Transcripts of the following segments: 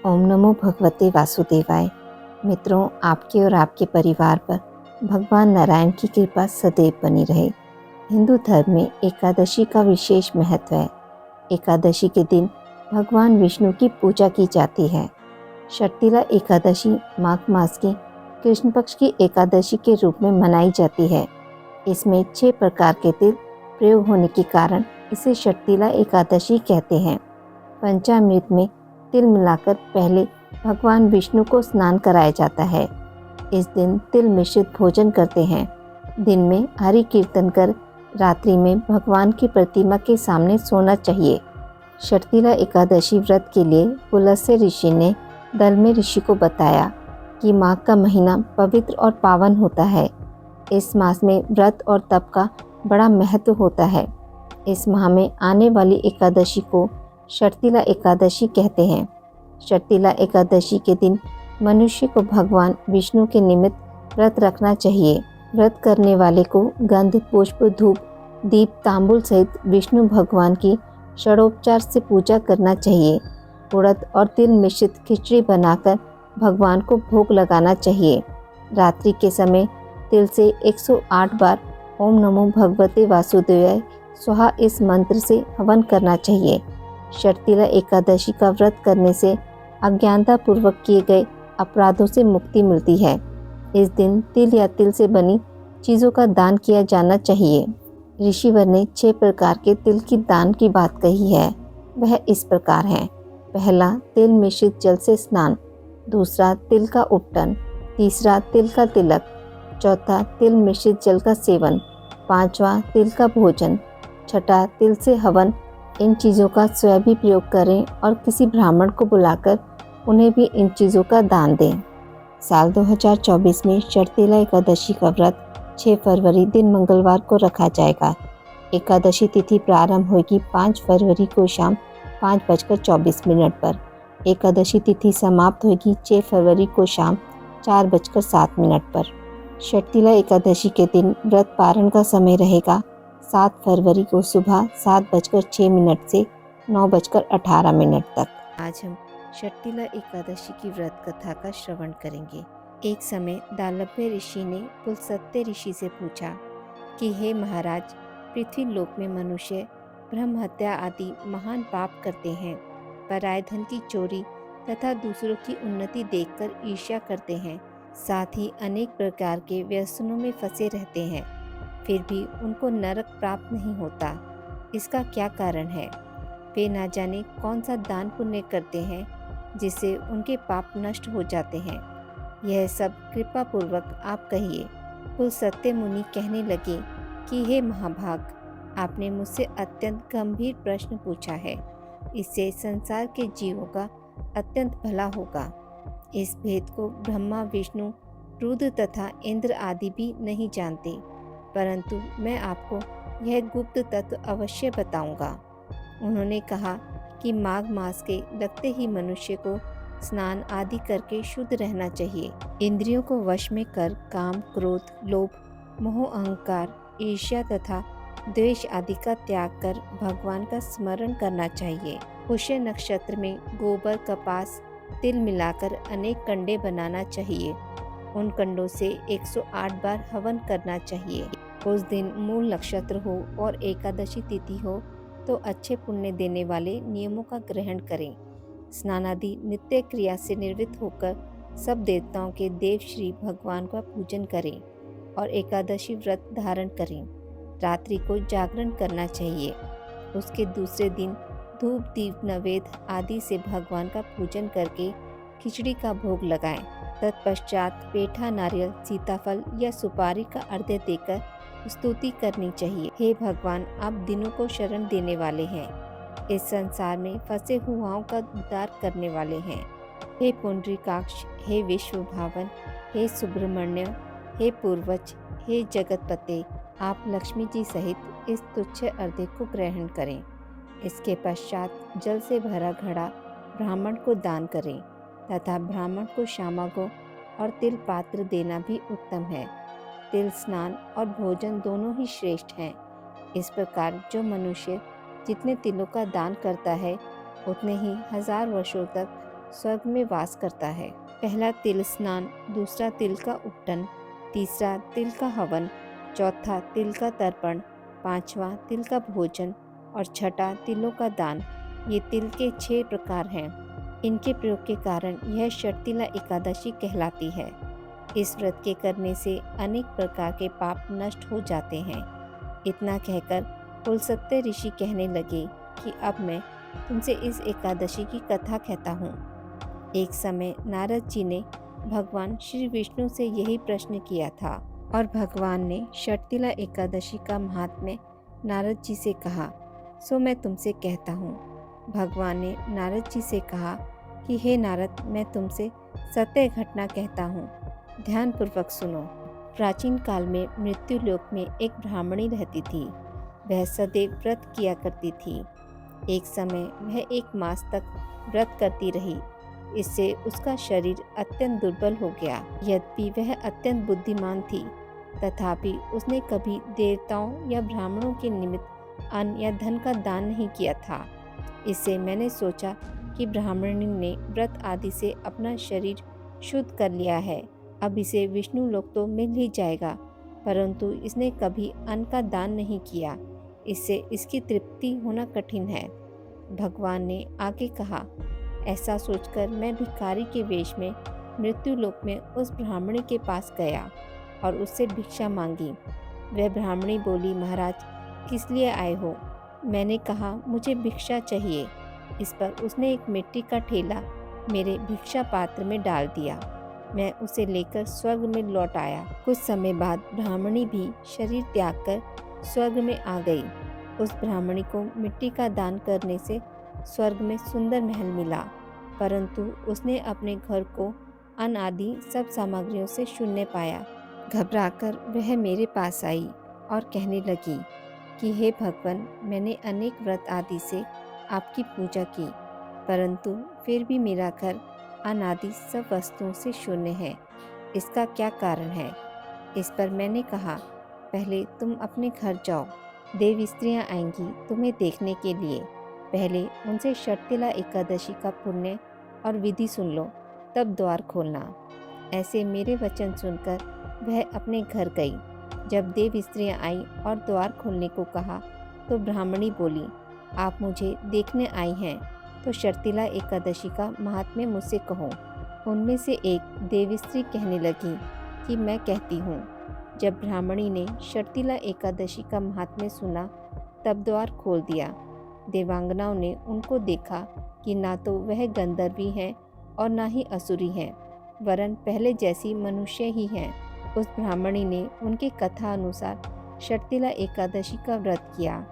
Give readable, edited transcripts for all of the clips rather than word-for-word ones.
ओम नमो भगवते वासुदेवाय। मित्रों, आपके और आपके परिवार पर भगवान नारायण की कृपा सदैव बनी रहे। हिंदू धर्म में एकादशी का विशेष महत्व है। एकादशी के दिन भगवान विष्णु की पूजा की जाती है। षटतिला एकादशी माघ मास की कृष्ण पक्ष की एकादशी के रूप में मनाई जाती है। इसमें 6 प्रकार के तिल प्रयोग होने के कारण इसे षटतिला एकादशी कहते हैं। पंचामृत में तिल मिलाकर पहले भगवान विष्णु को स्नान कराया जाता है। इस दिन तिल मिश्रित भोजन करते हैं। दिन में हरि कीर्तन कर रात्रि में भगवान की प्रतिमा के सामने सोना चाहिए। षटतिला एकादशी व्रत के लिए पुलस्त्य ऋषि ने दलमे ऋषि को बताया कि माघ का महीना पवित्र और पावन होता है। इस मास में व्रत और तप का बड़ा महत्व होता है। इस माह में आने वाली एकादशी को षटतिला एकादशी कहते हैं। षटतिला एकादशी के दिन मनुष्य को भगवान विष्णु के निमित्त व्रत रखना चाहिए। व्रत करने वाले को गंध, पुष्प, धूप, दीप, तांबूल सहित विष्णु भगवान की षडोपचार से पूजा करना चाहिए। उड़द और तिल मिश्रित खिचड़ी बनाकर भगवान को भोग लगाना चाहिए। रात्रि के समय तिल से 108 बार ओम नमो भगवते वासुदेवाय स्वाहा इस मंत्र से हवन करना चाहिए। षटतिला एकादशी का व्रत करने से अज्ञानता पूर्वक किए गए अपराधों से मुक्ति मिलती है। इस दिन तिल या तिल से बनी चीज़ों का दान किया जाना चाहिए। ऋषिवर ने 6 प्रकार के तिल की दान की बात कही है। वह इस प्रकार है। पहला, तिल मिश्रित जल से स्नान। दूसरा, तिल का उपटन। तीसरा, तिल का तिलक। चौथा, तिल मिश्रित जल का सेवन। पांचवा, तिल का भोजन। छठा, तिल से हवन। इन चीज़ों का स्वयं भी प्रयोग करें और किसी ब्राह्मण को बुलाकर उन्हें भी इन चीज़ों का दान दें। साल 2024 में षटतिला एकादशी का व्रत 6 फरवरी दिन मंगलवार को रखा जाएगा। एकादशी तिथि प्रारंभ होगी 5 फरवरी को शाम 5:24 पर। एकादशी तिथि समाप्त होगी 6 फरवरी को शाम 4:07 पर। षटतिला एकादशी के दिन व्रत पारण का समय रहेगा 7 फरवरी को सुबह 7:06 से 9:18 तक। आज हम षटतिला एकादशी की व्रत कथा का श्रवण करेंगे। एक समय दालभ्य ऋषि ने पुलस्त्य ऋषि से पूछा कि हे महाराज, पृथ्वी लोक में मनुष्य ब्रह्म हत्या आदि महान पाप करते हैं, पराय धन की चोरी तथा दूसरों की उन्नति देखकर ईर्ष्या करते हैं, साथ ही अनेक प्रकार के व्यसनों में फंसे रहते हैं, फिर भी उनको नरक प्राप्त नहीं होता। इसका क्या कारण है? वे ना जाने कौन सा दान पुण्य करते हैं जिससे उनके पाप नष्ट हो जाते हैं। यह सब कृपा पूर्वक आप कहिए। पुलस्त्य मुनि कहने लगे कि हे महाभाग, आपने मुझसे अत्यंत गंभीर प्रश्न पूछा है। इससे संसार के जीवों का अत्यंत भला होगा। इस भेद को ब्रह्मा, विष्णु, रुद्र तथा इंद्र आदि भी नहीं जानते, परंतु मैं आपको यह गुप्त तत्व अवश्य बताऊंगा। उन्होंने कहा कि माघ मास के लगते ही मनुष्य को स्नान आदि करके शुद्ध रहना चाहिए। इंद्रियों को वश में कर काम, क्रोध, लोभ, मोह, अहंकार, ईर्ष्या तथा द्वेष आदि का त्याग कर भगवान का स्मरण करना चाहिए। पुष्य नक्षत्र में गोबर, कपास, तिल मिलाकर अनेक कंडे बनाना चाहिए। उन कंडों से 108 बार हवन करना चाहिए। उस दिन मूल नक्षत्र हो और एकादशी तिथि हो तो अच्छे पुण्य देने वाले नियमों का ग्रहण करें। स्नानादि नित्य क्रिया से निवृत्त होकर सब देवताओं के देव श्री भगवान का पूजन करें और एकादशी व्रत धारण करें। रात्रि को जागरण करना चाहिए। उसके दूसरे दिन धूप, दीप, नैवेद्य आदि से भगवान का पूजन करके खिचड़ी का भोग लगाएं। तत्पश्चात पेठा, नारियल, सीताफल या सुपारी का अर्घ्य देकर स्तुति करनी चाहिए। हे भगवान, आप दिनों को शरण देने वाले हैं, इस संसार में फंसे हुआओं का उद्धार करने वाले हैं। हे पुंडरीकाक्ष, हे विश्व भावन, हे सुब्रमण्य, हे पूर्वज, हे जगतपते, आप लक्ष्मी जी सहित इस तुच्छ अर्घ्य को ग्रहण करें। इसके पश्चात जल से भरा घड़ा ब्राह्मण को दान करें तथा ब्राह्मण को शामागो और तिल पात्र देना भी उत्तम है। तिल स्नान और भोजन दोनों ही श्रेष्ठ हैं। इस प्रकार जो मनुष्य जितने तिलों का दान करता है उतने ही 1000 वर्षों तक स्वर्ग में वास करता है। पहला तिल स्नान, दूसरा तिल का उपटन, तीसरा तिल का हवन, चौथा तिल का तर्पण, पांचवा तिल का भोजन और छठा तिलों का दान। ये तिल के 6 प्रकार हैं। इनके प्रयोग के कारण यह षटतिला एकादशी कहलाती है। इस व्रत के करने से अनेक प्रकार के पाप नष्ट हो जाते हैं। इतना कहकर पुलस्त्य ऋषि कहने लगे कि अब मैं तुमसे इस एकादशी की कथा कहता हूँ। एक समय नारद जी ने भगवान श्री विष्णु से यही प्रश्न किया था और भगवान ने षटतिला एकादशी का महात्म्य नारद जी से कहा। सो मैं तुमसे कहता हूँ। भगवान ने नारद जी से कहा कि हे नारद, मैं तुमसे सत्य घटना कहता हूँ, ध्यानपूर्वक सुनो। प्राचीन काल में मृत्यु लोक में एक ब्राह्मणी रहती थी। वह सदैव व्रत किया करती थी। एक समय वह 1 मास तक व्रत करती रही। इससे उसका शरीर अत्यंत दुर्बल हो गया। यद्यपि वह अत्यंत बुद्धिमान थी, तथापि उसने कभी देवताओं या ब्राह्मणों के निमित्त अन्न या धन का दान नहीं किया था। इससे मैंने सोचा कि ब्राह्मणी ने व्रत आदि से अपना शरीर शुद्ध कर लिया है, अब इसे विष्णु लोक तो मिल ही जाएगा, परंतु इसने कभी अन्न का दान नहीं किया, इससे इसकी तृप्ति होना कठिन है। भगवान ने आगे कहा, ऐसा सोचकर मैं भिखारी के वेश में मृत्यु लोक में उस ब्राह्मणी के पास गया और उससे भिक्षा मांगी। वह ब्राह्मणी बोली, महाराज, किस लिए आए हो? मैंने कहा, मुझे भिक्षा चाहिए। इस पर उसने एक मिट्टी का ठेला मेरे भिक्षा पात्र में डाल दिया। मैं उसे लेकर स्वर्ग में लौट आया। कुछ समय बाद ब्राह्मणी भी शरीर त्याग कर स्वर्ग में आ गई। उस ब्राह्मणी को मिट्टी का दान करने से स्वर्ग में सुंदर महल मिला, परंतु उसने अपने घर को अन्न आदि सब सामग्रियों से शून्य पाया। घबराकर वह मेरे पास आई और कहने लगी कि हे भगवान, मैंने अनेक व्रत आदि से आपकी पूजा की, परंतु फिर भी मेरा घर अन्न आदि सब वस्तुओं से शून्य है। इसका क्या कारण है? इस पर मैंने कहा, पहले तुम अपने घर जाओ, देव स्त्रियाँ आएंगी तुम्हें देखने के लिए। पहले उनसे षटतिला एकादशी का पुण्य और विधि सुन लो, तब द्वार खोलना। ऐसे मेरे वचन सुनकर वह अपने घर गई। जब देव स्त्रियाँ आई और द्वार खोलने को कहा तो ब्राह्मणी बोली, आप मुझे देखने आई हैं तो षटतिला एकादशी का महात्म्य मुझसे कहो। उनमें से एक देव स्त्री कहने लगी कि मैं कहती हूँ। जब ब्राह्मणी ने षटतिला एकादशी का महात्म्य सुना तब द्वार खोल दिया। देवांगनाओं ने उनको देखा कि ना तो वह गंधर्वी हैं और ना ही असुरी हैं, वरन पहले जैसी मनुष्य ही हैं। उस ब्राह्मणी ने उनकी कथा अनुसार षटतिला एकादशी का व्रत किया।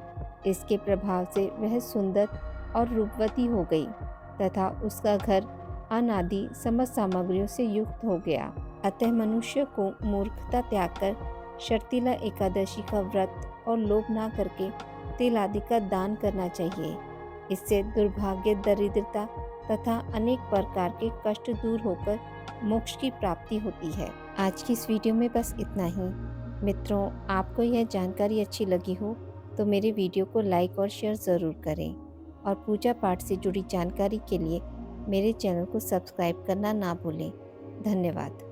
इसके प्रभाव से वह सुंदर और रूपवती हो गई तथा उसका घर अन्न आदि समस्त सामग्रियों से युक्त हो गया। अतः मनुष्य को मूर्खता त्याग कर षटतिला एकादशी का व्रत और लोभ ना करके तिल आदि का दान करना चाहिए। इससे दुर्भाग्य, दरिद्रता तथा अनेक प्रकार के कष्ट दूर होकर मोक्ष की प्राप्ति होती है। आज की इस वीडियो में बस इतना ही। मित्रों, आपको यह जानकारी अच्छी लगी हो तो मेरे वीडियो को लाइक और शेयर ज़रूर करें और पूजा पाठ से जुड़ी जानकारी के लिए मेरे चैनल को सब्सक्राइब करना ना भूलें। धन्यवाद।